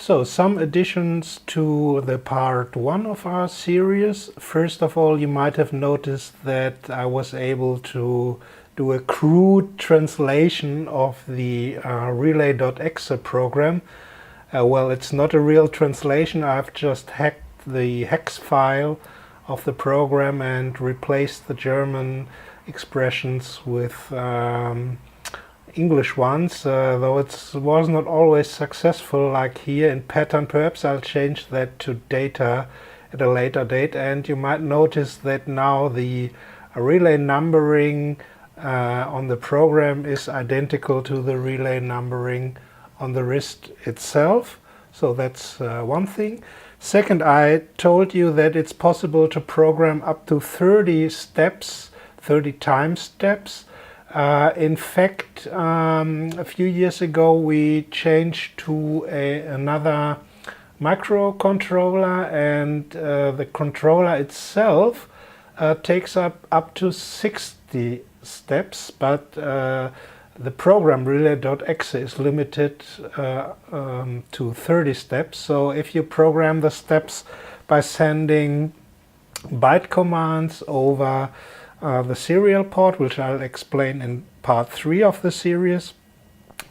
So some additions to the part 1 of our series. First of all, you might have noticed that I was able to do a crude translation of the relay.exe program. Well, it's not a real translation. I've just hacked the hex file of the program and replaced the German expressions with English ones, though it was not always successful, like here in pattern. Perhaps I'll change that to data at a later date, and you might notice that now the relay numbering on the program is identical to the relay numbering on the RIST itself. So that's one thing. Second, I told you that it's possible to program up to 30 steps, 30 time steps. In fact, a few years ago we changed to another microcontroller, and the controller itself takes up to 60 steps, but the program relay.exe is limited to 30 steps. So if you program the steps by sending byte commands over the serial port, which I'll explain in part 3 of the series,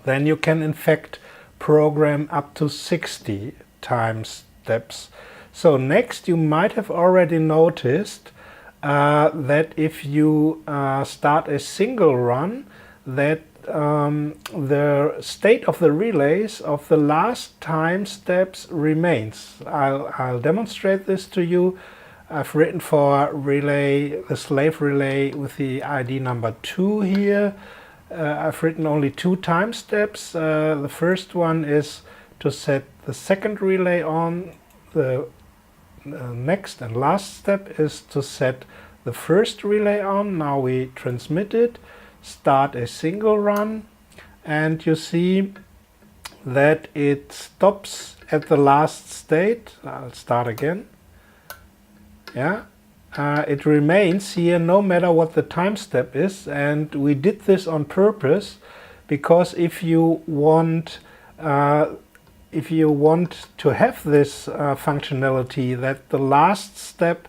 then you can in fact program up to 60 time steps. So next, you might have already noticed that if you start a single run, that the state of the relays of the last time steps remains. I'll demonstrate this to you. I've written for relay, the slave relay with the ID number 2 here. I've written only 2 time steps. The first one is to set the second relay on. The next and last step is to set the first relay on. Now we transmit it, start a single run, and you see that it stops at the last state. I'll start again. Yeah, it remains here no matter what the time step is, and we did this on purpose because if you want to have this functionality that the last step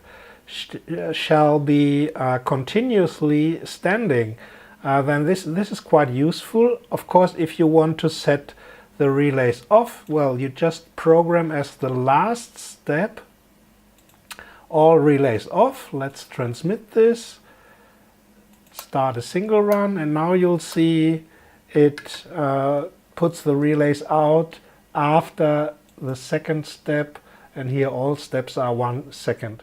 shall be continuously standing, then this is quite useful. Of course, if you want to set the relays off, well, you just program as the last step all relays off. Let's transmit this, start a single run, and now you'll see it puts the relays out after the second step, and here all steps are 1 second.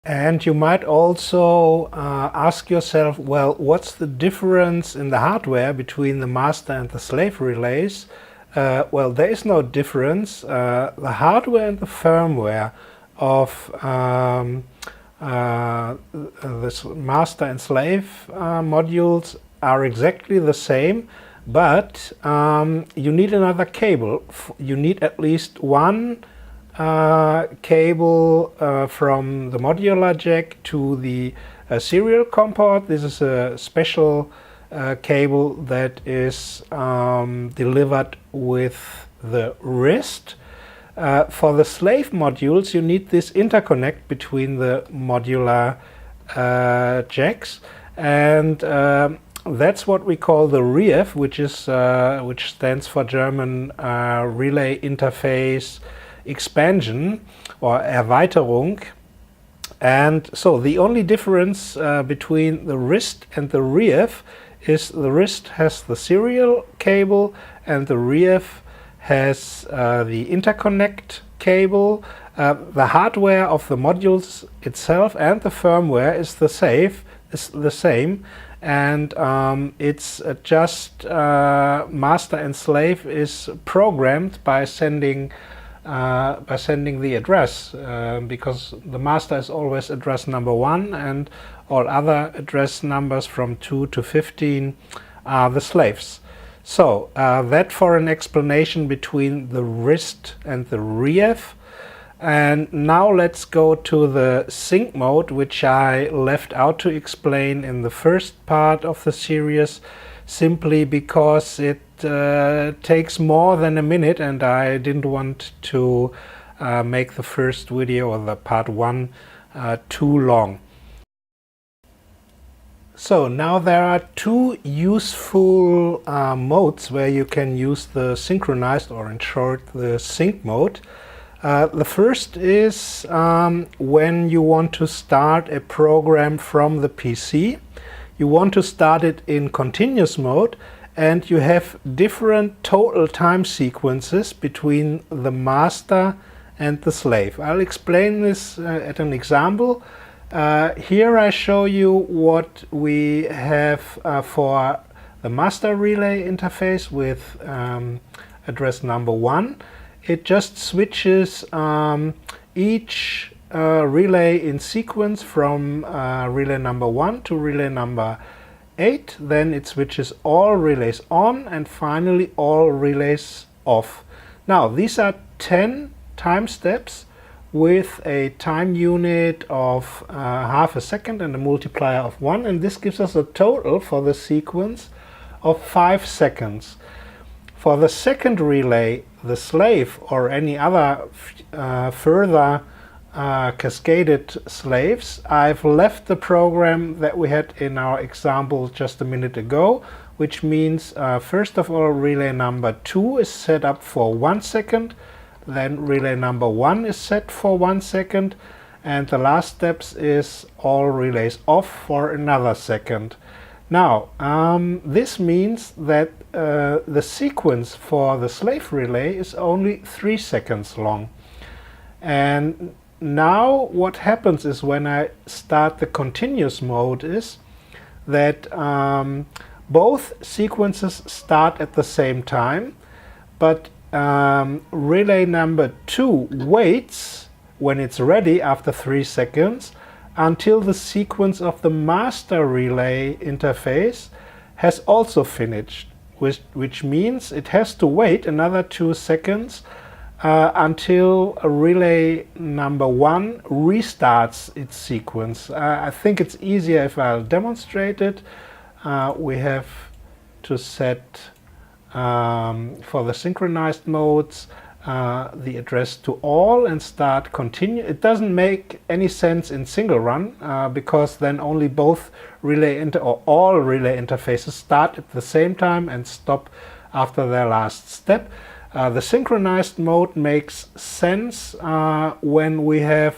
And you might also ask yourself, well, what's the difference in the hardware between the master and the slave relays? Well, there is no difference. The hardware and the firmware of this master and slave modules are exactly the same, but you need another cable. You need at least one cable from the modular jack to the serial COM port. This is a special cable that is delivered with the RIST. For the slave modules, you need this interconnect between the modular jacks, and that's what we call the RIF, which stands for German Relay Interface Expansion or Erweiterung. And so the only difference between the RIST and the RIF is the RIST has the serial cable and the RIF has the interconnect cable. The hardware of the modules itself and the firmware is the same, and it's just master and slave is programmed by sending the address, because the master is always address number 1 and all other address numbers from 2 to 15 are the slaves. So that for an explanation between the RIST and the RIF. And now let's go to the sync mode, which I left out to explain in the first part of the series, simply because it takes more than a minute, and I didn't want to make the first video, or the part 1, too long. So now there are two useful modes where you can use the synchronized, or in short the sync mode. The first is when you want to start a program from the PC. You want to start it in continuous mode, and you have different total time sequences between the master and the slave. I'll explain this at an example. Here I show you what we have for the master relay interface with address number 1. It just switches each relay in sequence from relay number 1 to relay number 8. Then it switches all relays on, and finally all relays off. Now these are 10 time steps with a time unit of half a second and a multiplier of 1, and this gives us a total for the sequence of 5 seconds. For the second relay, the slave or any other further cascaded slaves, I've left the program that we had in our example just a minute ago, which means first of all relay number 2 is set up for 1 second, then relay number 1 is set for 1 second, and the last steps is all relays off for another second. Now this means that the sequence for the slave relay is only 3 seconds long. And now what happens is, when I start the continuous mode, is that both sequences start at the same time, but relay number 2 waits when it's ready after 3 seconds until the sequence of the master relay interface has also finished, which means it has to wait another 2 seconds until relay number 1 restarts its sequence. I think it's easier if I'll demonstrate it. We have to set for the synchronized modes the address to all and start continue. It doesn't make any sense in single run because then only both relay or all relay interfaces start at the same time and stop after their last step. The synchronized mode makes sense when we have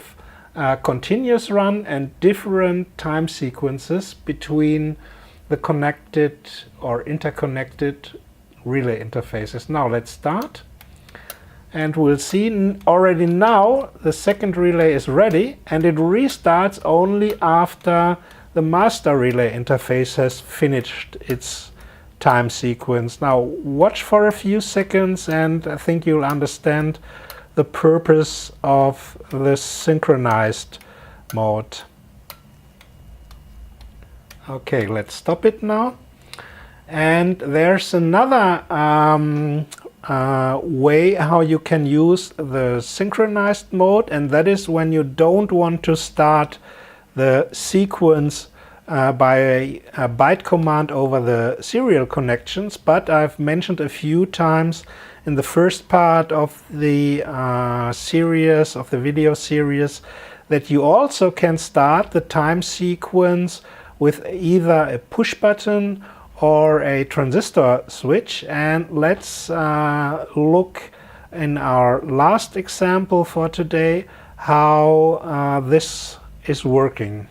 continuous run and different time sequences between the connected or interconnected relay interfaces. Now let's start, and we'll see already now the second relay is ready, and it restarts only after the master relay interface has finished its time sequence. Now watch for a few seconds and I think you'll understand the purpose of the synchronized mode. Okay, let's stop it now. And there's another way how you can use the synchronized mode, and that is when you don't want to start the sequence by a byte command over the serial connections, but I've mentioned a few times in the first part of the series, of the video series, that you also can start the time sequence with either a push button or a transistor switch. And let's look in our last example for today how this is working.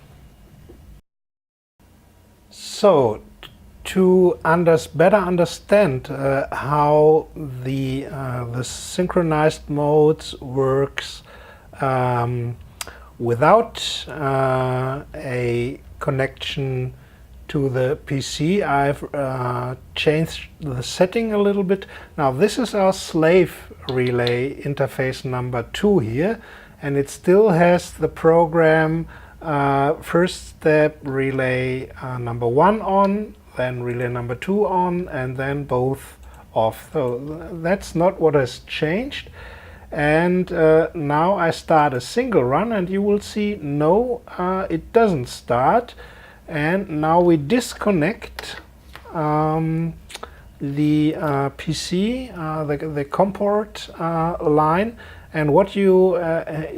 So to better understand how the synchronized modes works without a connection to the PC, I've changed the setting a little bit. Now this is our slave relay interface number 2 here, and it still has the program first step relay number 1 on, then relay number 2 on, and then both off. So that's not what has changed. And now I start a single run, and you will see no, it doesn't start. And now we disconnect the PC, the COM port line. And what you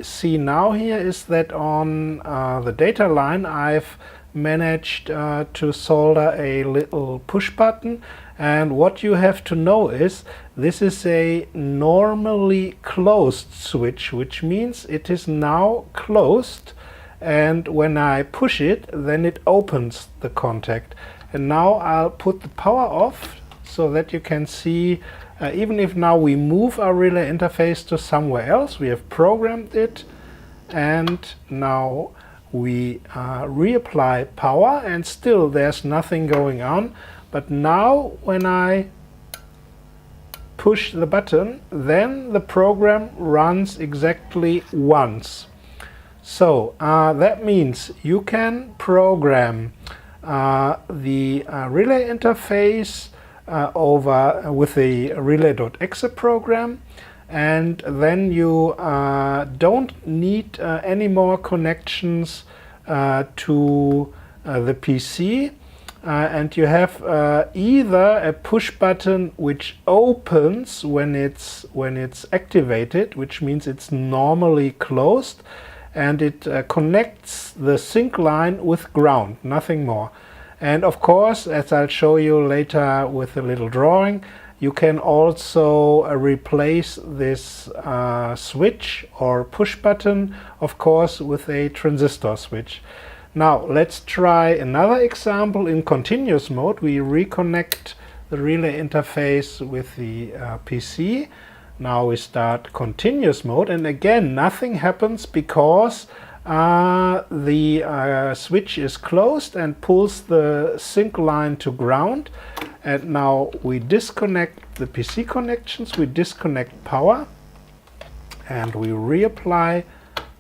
see now here is that on the data line I've managed to solder a little push button. And what you have to know is this is a normally closed switch, which means it is now closed, and when I push it, then it opens the contact. And now I'll put the power off so that you can see, even if now we move our relay interface to somewhere else, we have programmed it, and now we reapply power, and still there's nothing going on. But now when I push the button, then the program runs exactly once. So that means you can program the relay interface over with the relay.exe program, and then you don't need any more connections to the PC. And you have either a push button which opens when it's activated, which means it's normally closed, and it connects the sync line with ground, nothing more. And of course, as I'll show you later with a little drawing, you can also replace this switch or push button, of course, with a transistor switch. Now let's try another example. In continuous mode, we reconnect the relay interface with the PC. Now we start continuous mode, and again nothing happens because the switch is closed and pulls the sync line to ground. And now we disconnect the PC connections, we disconnect power, and we reapply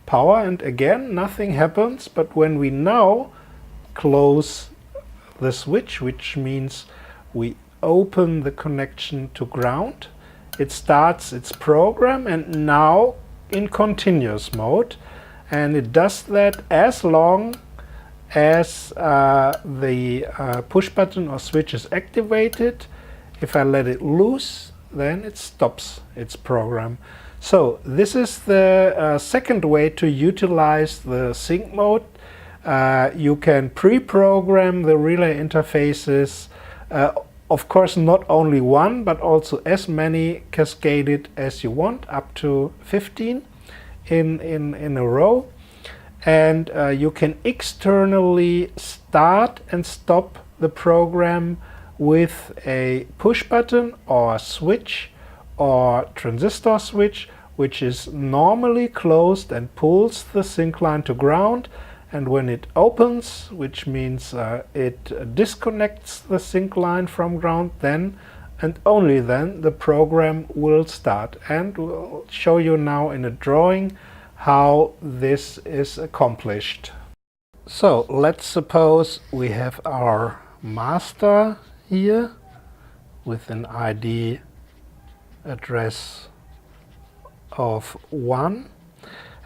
power, and again nothing happens. But when we now close the switch, which means we open the connection to ground, it starts its program, and now in continuous mode, and it does that as long as the push button or switch is activated. If I let it loose, then it stops its program. So this is the second way to utilize the sync mode. You can pre-program the relay interfaces, of course not only one, but also as many cascaded as you want, up to 15 in a row. And you can externally start and stop the program with a push button or switch or transistor switch, which is normally closed and pulls the sync line to ground. And when it opens, which means it disconnects the sync line from ground, then and only then the program will start. And we'll show you now in a drawing how this is accomplished. So let's suppose we have our master here with an ID address of 1,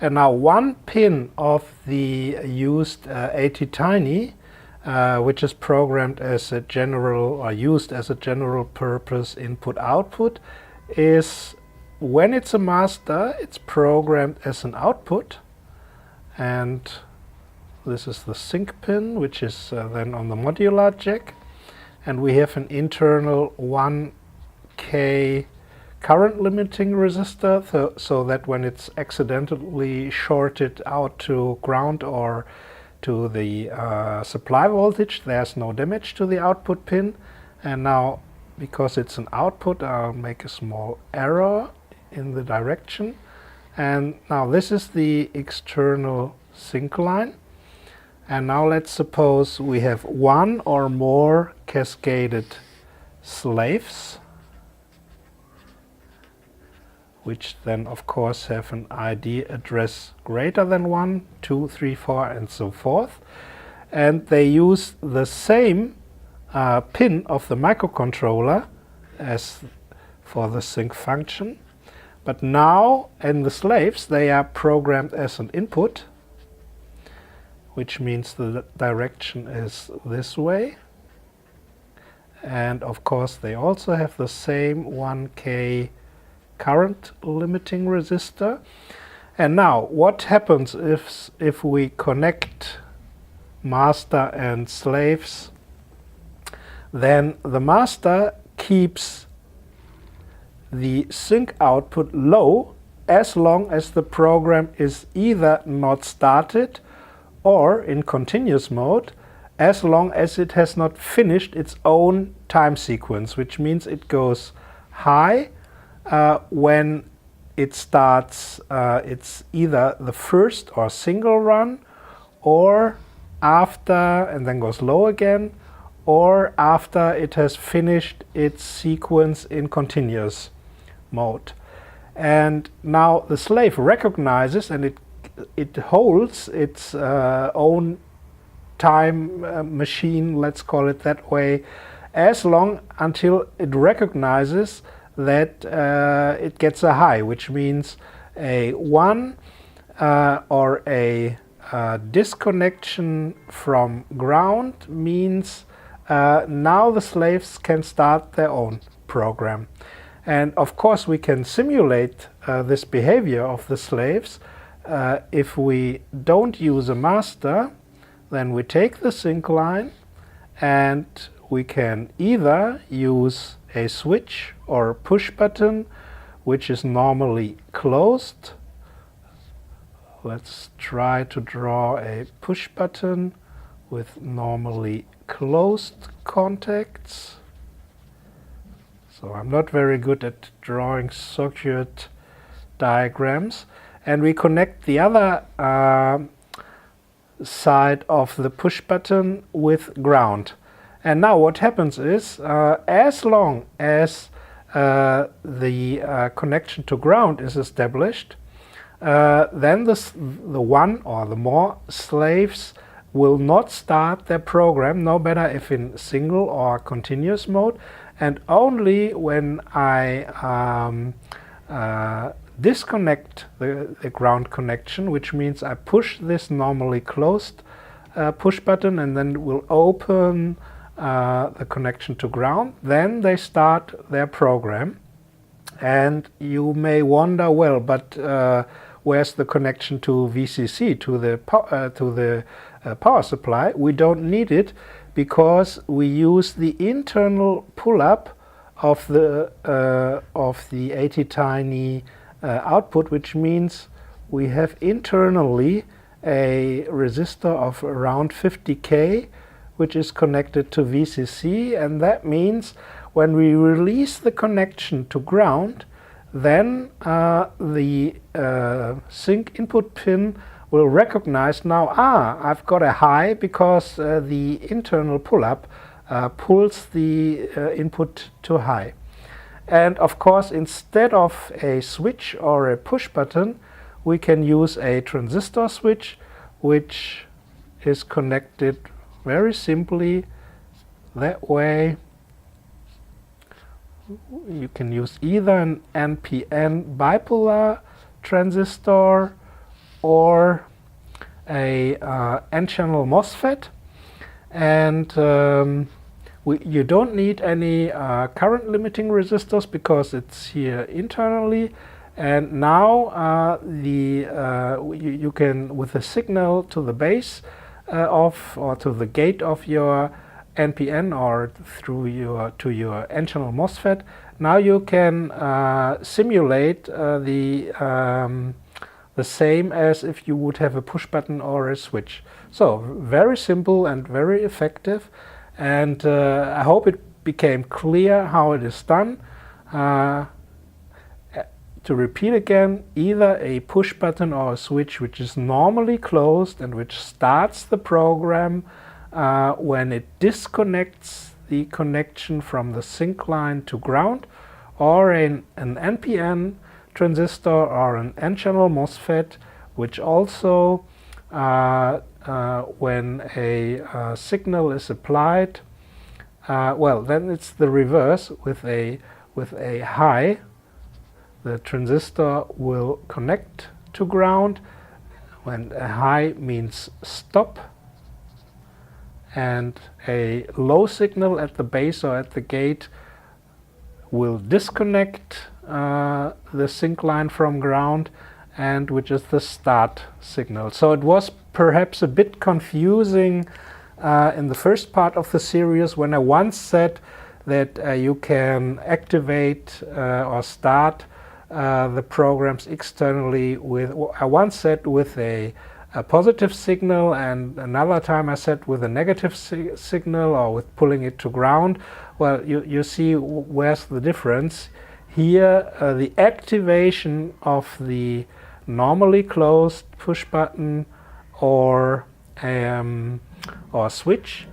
and now one pin of the used ATtiny, which is programmed as a general or used as a general purpose input-output, is when it's a master, it's programmed as an output, and this is the sync pin, which is then on the modular jack, and we have an internal 1K current limiting resistor, so that when it's accidentally shorted out to ground or to the supply voltage, there's no damage to the output pin. And now, because it's an output, I'll make a small error in the direction. And now this is the external sync line. And now let's suppose we have one or more cascaded slaves, which then of course have an ID address greater than 1, 2, 3, 4, and so forth. And they use the same pin of the microcontroller as for the sync function. But now in the slaves, they are programmed as an input, which means the direction is this way. and of course they also have the same 1K current limiting resistor. And now what happens if we connect master and slaves? Then the master keeps the sync output low as long as the program is either not started or in continuous mode, as long as it has not finished its own time sequence, which means it goes high when it starts it's either the first or single run, or after, and then goes low again, or after it has finished its sequence in continuous mode. And now the slave recognizes, and it holds its own time machine, let's call it that way, as long until it recognizes that it gets a high, which means a 1 or a disconnection from ground means now the slaves can start their own program. And of course we can simulate this behavior of the slaves. If we don't use a master, then we take the sync line and we can either use a switch or push button, which is normally closed. Let's try to draw a push button with normally closed contacts. So I'm not very good at drawing circuit diagrams. And we connect the other side of the push button with ground. And now what happens is, as long as the connection to ground is established, then the one or the more slaves will not start their program, no matter if in single or continuous mode, and only when I disconnect the ground connection, which means I push this normally closed push button and then it will open the connection to ground, then they start their program. And you may wonder, well, but where's the connection to VCC, to the power supply? We don't need it because we use the internal pull-up of the ATtiny output, which means we have internally a resistor of around 50K, which is connected to VCC, and that means when we release the connection to ground, then the sync input pin will recognize now, I've got a high because the internal pull-up pulls the input to high. And of course, instead of a switch or a push button, we can use a transistor switch, which is connected very simply that way. You can use either an NPN bipolar transistor or a N-channel MOSFET, and you don't need any current limiting resistors because it's here internally. And now you can, with a signal to the base or to the gate of your NPN or to your N-channel MOSFET, now you can simulate the same as if you would have a push button or a switch. So very simple and very effective, and I hope it became clear how it is done. To repeat again, either a push button or a switch which is normally closed and which starts the program when it disconnects the connection from the sync line to ground, or an NPN transistor or an N-channel MOSFET, which also when a signal is applied, well, then it's the reverse. With a high, the transistor will connect to ground. When a high means stop, and a low signal at the base or at the gate will disconnect the sync line from ground, and which is the start signal. So it was perhaps a bit confusing in the first part of the series when I once said that you can activate or start the programs externally with, I once said with a positive signal, and another time I said with a negative signal or with pulling it to ground. Well, you see where's the difference. Here the activation of the normally closed push button or switch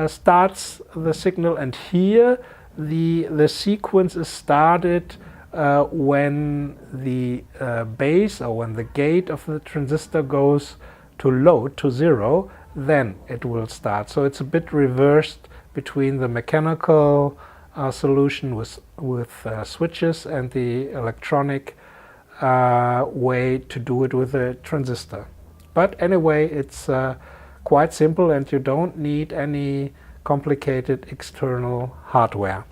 starts the signal, and here the sequence is started when the base or when the gate of the transistor goes to low, to 0, then it will start. So it's a bit reversed between the mechanical solution with switches and the electronic way to do it with a transistor. But anyway, it's quite simple, and you don't need any complicated external hardware.